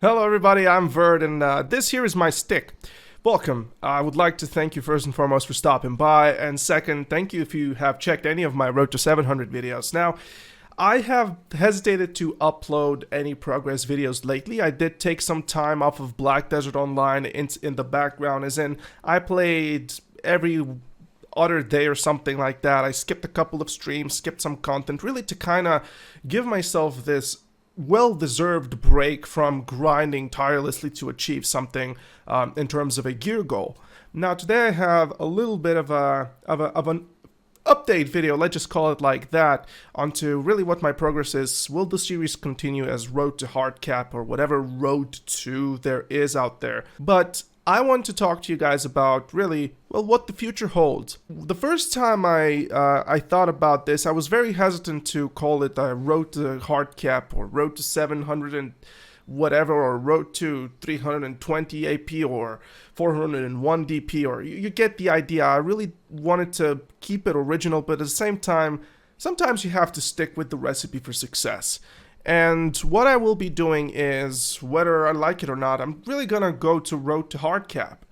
Hello everybody, I'm Verd and this here is my stick. Welcome. I would like to thank you first and foremost for stopping by, and second, thank you if you have checked any of my Road to 700 videos. Now, I have hesitated to upload any progress videos lately. I did take some time off of Black Desert Online in the background, as in I played every other day or something like that. I skipped a couple of streams, skipped some content, really to kind of give myself this well-deserved break from grinding tirelessly to achieve something in terms of a gear goal. Now today I have a little bit of an update video, let's just call it like that, onto really what my progress is. Will the series continue as Road to Hard Cap or whatever Road to there is out there? But I want to talk to you guys about really, well, what the future holds. The first time I thought about this, I was very hesitant to call it a Road to Hard Cap or Road to 700 and whatever, or Road to 320 AP or 401 DP, or you get the idea. I really wanted to keep it original, but at the same time, sometimes you have to stick with the recipe for success. And what I will be doing is, whether I like it or not, I'm really gonna go to Road to Hard Cap.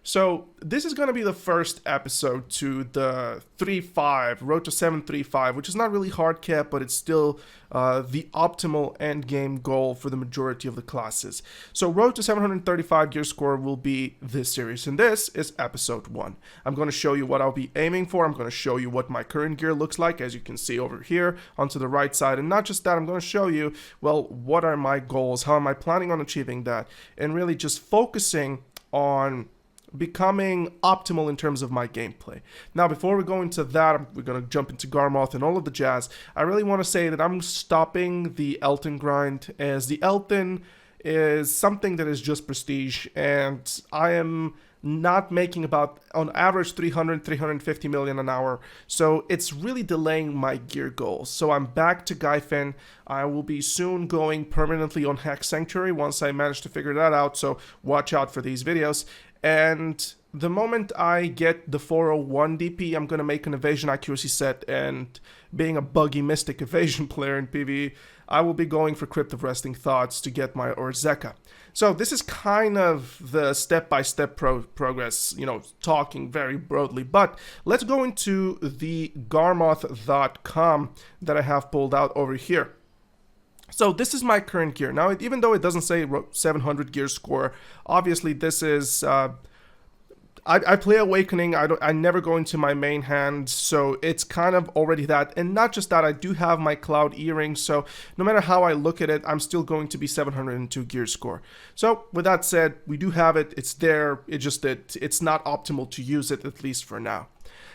So this is going to be the first episode to the 3.5, Road to 735, which is not really hard cap, but it's still the optimal end game goal for the majority of the classes. So Road to 735 gear score will be this series, and this is episode 1. I'm going to show you what I'll be aiming for. I'm going to show you what my current gear looks like, as you can see over here onto the right side. And not just that, I'm going to show you, well, what are my goals? How am I planning on achieving that? And really just focusing on becoming optimal in terms of my gameplay. Now, before we go into that, we're going to jump into Garmoth and all of the jazz. I really want to say that I'm stopping the Elton grind, as the Elton is something that is just prestige, and I am not making about, on average, 350 million an hour. So it's really delaying my gear goals. So I'm back to Guyfin. I will be soon going permanently on Hex Sanctuary once I manage to figure that out. So watch out for these videos. And the moment I get the 401 DP, I'm going to make an evasion accuracy set, and being a buggy mystic evasion player in PvE, I will be going for Crypt of Resting Thoughts to get my Orzeka. So this is kind of the step-by-step progress, talking very broadly. But let's go into the Garmoth.com that I have pulled out over here. So this is my current gear. Now, even though it doesn't say 700 gear score, obviously this is, I play Awakening. I never go into my main hand, so it's kind of already that. And not just that, I do have my Cloud Earring, so no matter how I look at it, I'm still going to be 702 gear score. So with that said, we do have it. It's there. It's just that it's not optimal to use it, at least for now.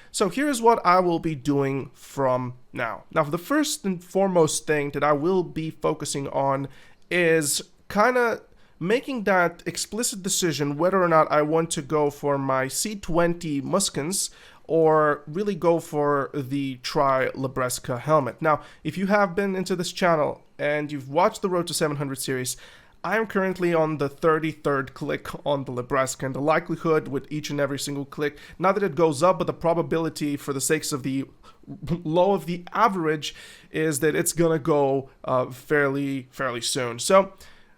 So here's what I will be doing from now. Now, the first and foremost thing that I will be focusing on is kind of making that explicit decision whether or not I want to go for my C20 Muskins or really go for the Tri-Lebresca helmet. Now, if you have been into this channel and you've watched the Road to 700 series, I am currently on the 33rd click on the Lebresca, and the likelihood with each and every single click, not that it goes up, but the probability for the sakes of the low of the average is that it's gonna go fairly soon. So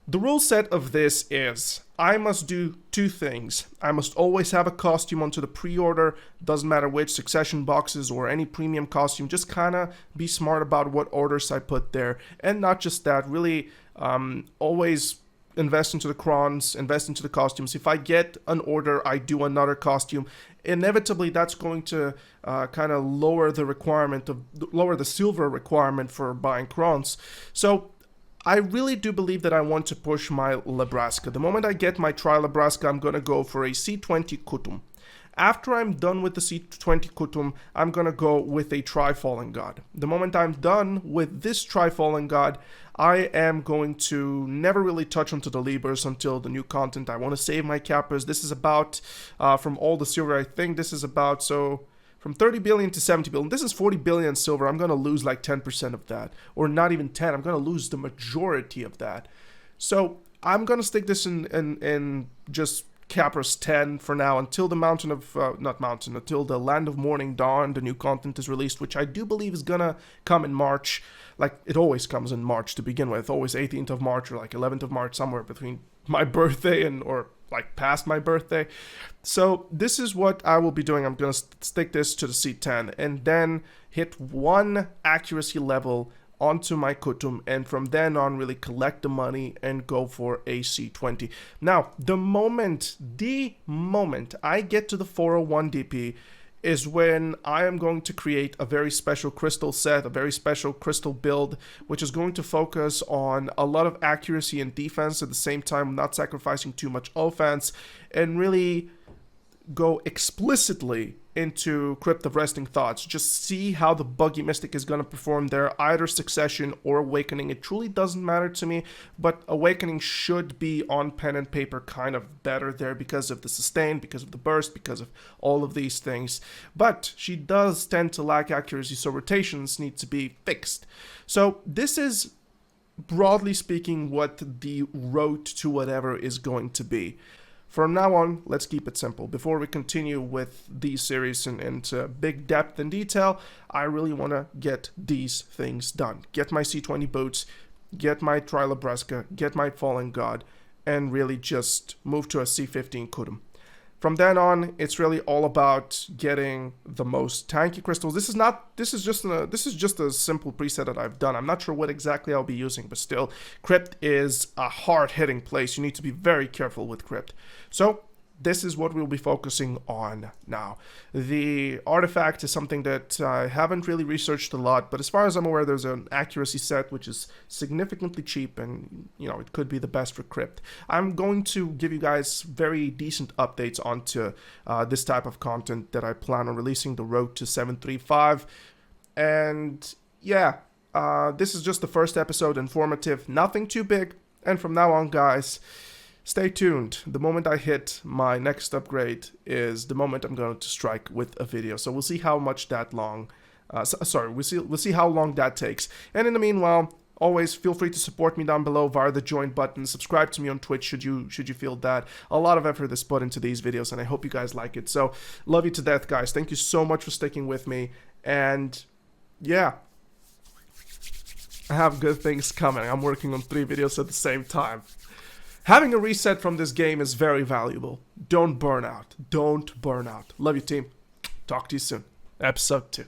the rule set of this is I must do two things. I must always have a costume onto the pre-order, doesn't matter which, succession boxes or any premium costume, just kind of be smart about what orders I put there. And not just that, really always invest into the crons, invest into the costumes. If I get an order, I do another costume. Inevitably, that's going to kind of lower the silver requirement for buying crons. So I really do believe that I want to push my Lebresca. The moment I get my Tri-Lebresca, I'm going to go for a C20 Kutum. After I'm done with the C20 Kutum, I'm going to go with a Tri-Fallen God. The moment I'm done with this Tri-Fallen God, I am going to never really touch onto the Libers until the new content. I want to save my Kappas. This is about, from all the silver, I think this is about, so from 30 billion to 70 billion. This is 40 billion silver. I'm going to lose like 10% of that, or not even 10. I'm going to lose the majority of that. So I'm going to stick this in just Capers 10 for now until the until the Land of Morning Dawn, the new content is released, which I do believe is gonna come in March. Like, it always comes in March to begin with, always 18th of March or like 11th of March, somewhere between my birthday or like past my birthday. So this is what I will be doing. I'm gonna stick this to the C10 and then hit one accuracy level onto my Kutum, and from then on really collect the money and go for a C20. Now, the moment I get to the 401 DP is when I am going to create a very special crystal set, a very special crystal build, which is going to focus on a lot of accuracy and defense at the same time, not sacrificing too much offense, and really go explicitly into Crypt of Resting Thoughts. Just see how the Buggy Mystic is going to perform there, either Succession or Awakening. It truly doesn't matter to me, but Awakening should be on pen and paper kind of better there because of the sustain, because of the burst, because of all of these things. But she does tend to lack accuracy, so rotations need to be fixed. So this is, broadly speaking, what the road to whatever is going to be. From now on, let's keep it simple. Before we continue with these series into big depth and detail, I really want to get these things done. Get my C20 boots, get my Trilobreska, get my Fallen God, and really just move to a C15 Kutum. From then on, it's really all about getting the most tanky crystals. This is just a simple preset that I've done. I'm not sure what exactly I'll be using, but still, Crypt is a hard-hitting place. You need to be very careful with Crypt. So this is what we'll be focusing on now. The artifact is something that I haven't really researched a lot, but as far as I'm aware, there's an accuracy set which is significantly cheap, and it could be the best for Crypt. I'm going to give you guys very decent updates onto this type of content that I plan on releasing, the road to 735. And yeah, this is just the first episode, informative, nothing too big. And from now on, guys, stay tuned. The moment I hit my next upgrade is the moment I'm going to strike with a video. So we'll see how much that long. We'll see how long that takes. And in the meanwhile, always feel free to support me down below via the join button. Subscribe to me on Twitch should you feel that. A lot of effort is put into these videos, and I hope you guys like it. So love you to death, guys. Thank you so much for sticking with me. And yeah, I have good things coming. I'm working on 3 videos at the same time. Having a reset from this game is very valuable. Don't burn out. Don't burn out. Love you, team. Talk to you soon. Episode 2.